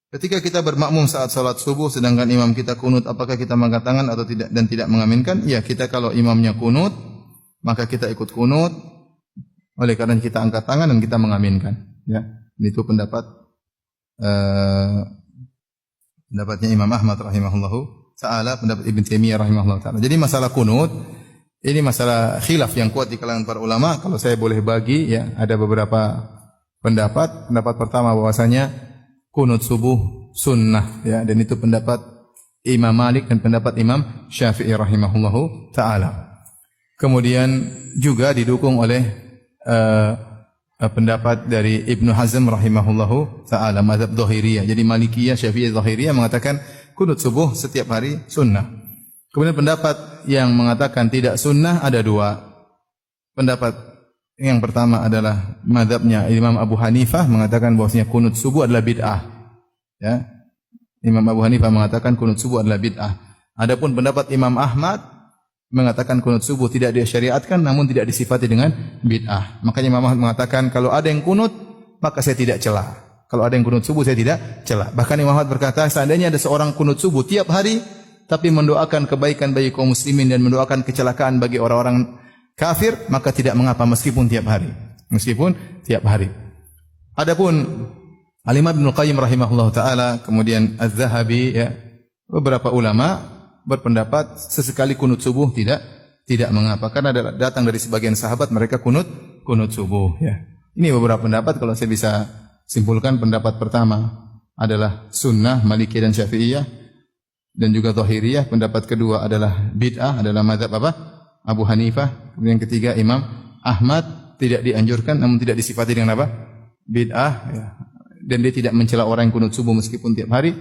Ketika kita bermakmum saat salat subuh sedangkan imam kita kunut, apakah kita mengangkat tangan atau tidak dan tidak mengaminkan? Ya, kita kalau imamnya kunut, maka kita ikut kunut. Oleh karena kita angkat tangan dan kita mengaminkan. Ya, itu pendapatnya Imam Ahmad rahimahullahu taala, pendapat Ibn Taimiyah rahimahullahu taala. Jadi masalah kunut ini masalah khilaf yang kuat di kalangan para ulama. Kalau saya boleh bagi, ya, ada beberapa pendapat. Pendapat pertama bahwasanya kunut subuh sunnah, ya, dan itu pendapat Imam Malik dan pendapat Imam Syafi'i rahimahullahu taala. Kemudian juga didukung oleh pendapat dari Ibnu Hazm rahimahullahu taala, mazhab Dzahiriyah. Jadi Malikiyah, Syafi'iyah, Dzahiriyah mengatakan kunut subuh setiap hari sunnah. Kemudian pendapat yang mengatakan tidak sunnah ada dua. Pendapat yang pertama adalah mazhabnya Imam Abu Hanifah mengatakan bahwasanya kunut subuh adalah bid'ah. Ya. Imam Abu Hanifah mengatakan kunut subuh adalah bid'ah. Adapun pendapat Imam Ahmad mengatakan kunut subuh tidak disyariatkan namun tidak disifati dengan bid'ah. Makanya Imam Ahmad mengatakan kalau ada yang kunut maka saya tidak cela. Kalau ada yang kunut subuh saya tidak cela. Bahkan Imam Ahmad berkata seandainya ada seorang kunut subuh tiap hari tapi mendoakan kebaikan bagi kaum muslimin dan mendoakan kecelakaan bagi orang-orang kafir, maka tidak mengapa meskipun tiap hari. Meskipun tiap hari. Adapun Al-Imam Ibnu Qayyim rahimahullahu taala, kemudian Az-Zahabi, ya, beberapa ulama berpendapat sesekali kunut subuh tidak mengapa karena datang dari sebagian sahabat mereka kunut subuh, ya. Ini beberapa pendapat. Kalau saya bisa simpulkan, pendapat pertama adalah sunnah Malikiyah dan Syafi'iyah dan juga Dzahiriyah. Pendapat kedua adalah bid'ah, adalah mazhab apa? Abu Hanifah. Kemudian yang ketiga Imam Ahmad, tidak dianjurkan namun tidak disifati dengan apa? Bid'ah, ya. Dan dia tidak mencela orang yang kunut subuh meskipun tiap hari.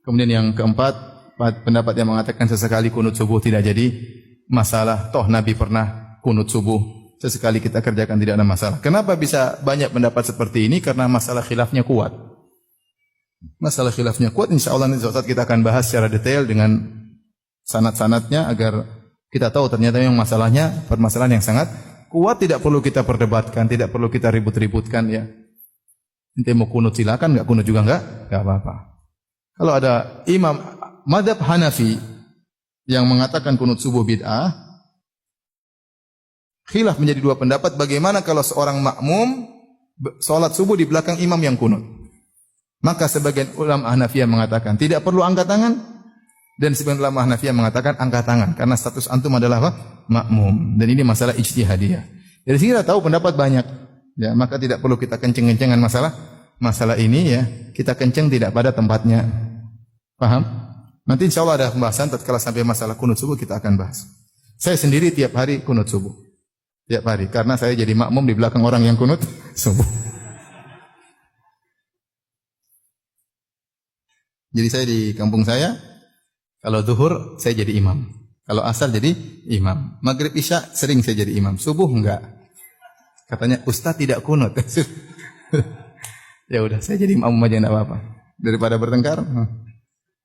Kemudian yang keempat, pendapat yang mengatakan sesekali kunut subuh tidak jadi masalah. Toh Nabi pernah kunut subuh. Sesekali kita kerjakan tidak ada masalah. Kenapa bisa banyak pendapat seperti ini? Karena masalah khilafnya kuat. Masalah khilafnya kuat, insyaallah nanti suatu saat kita akan bahas secara detail dengan sanad-sanadnya agar kita tahu ternyata yang masalahnya permasalahan yang sangat kuat, tidak perlu kita perdebatkan, tidak perlu kita ribut-ributkan, ya. Ente mau kunut silakan, enggak kunut juga enggak apa-apa. Kalau ada imam mazhab Hanafi yang mengatakan kunut subuh bid'ah, khilaf menjadi dua pendapat. Bagaimana kalau seorang makmum salat subuh di belakang imam yang kunut? Maka sebagian ulama Hanafiyah mengatakan tidak perlu angkat tangan. Dan sebagian ulama Hanafiyah mengatakan angkat tangan karena status antum adalah apa? Makmum. Dan ini masalah ijtihadiyah. Dari sini kita tahu pendapat banyak. Ya, maka tidak perlu kita kenceng-kencengan masalah ini, ya. Kita kenceng tidak pada tempatnya. Paham? Nanti insyaallah ada pembahasan tatkala sampai masalah kunut subuh kita akan bahas. Saya sendiri tiap hari kunut subuh. Tiap hari karena saya jadi makmum di belakang orang yang kunut subuh. Jadi saya di kampung saya kalau zuhur saya jadi imam. Kalau asar jadi imam. Maghrib isya sering saya jadi imam. Subuh enggak. Katanya ustaz tidak kunut. Ya udah saya jadi imam aja enggak apa-apa. Daripada bertengkar.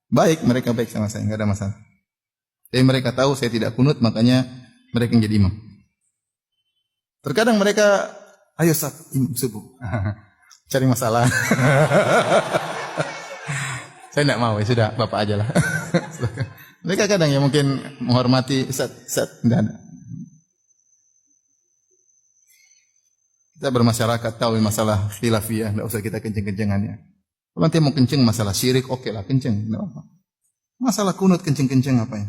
Baik, mereka baik sama saya, enggak ada masalah. Tapi mereka tahu saya tidak kunut, makanya mereka yang jadi imam. Terkadang mereka, ayo ustaz, subuh. Cari masalah. Saya tidak mau, ya sudah, bapak aja lah. Mereka kadang ya mungkin menghormati Ustaz, tidak ada. Kita bermasyarakat tahu masalah khilafiyah, tidak usah kita kenceng-kencengannya. Kalau nanti mau kenceng masalah syirik, oke lah kenceng, tidak apa. Masalah kunut kenceng-kenceng apa ya?